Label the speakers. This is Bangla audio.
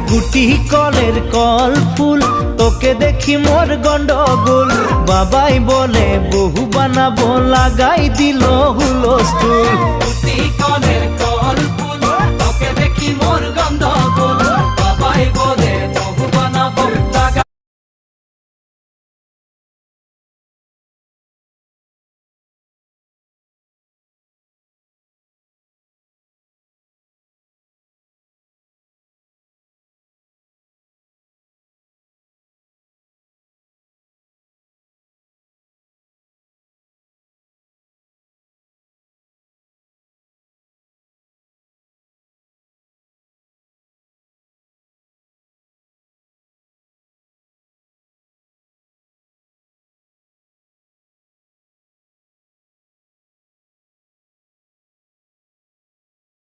Speaker 1: গুটি কলের কল ফুল, তোকে দেখি মোর গন্ডগোল। বাবাই বলে বহু বানাবো, লাগাই দিল হুলস্থুল।
Speaker 2: গুটি কলের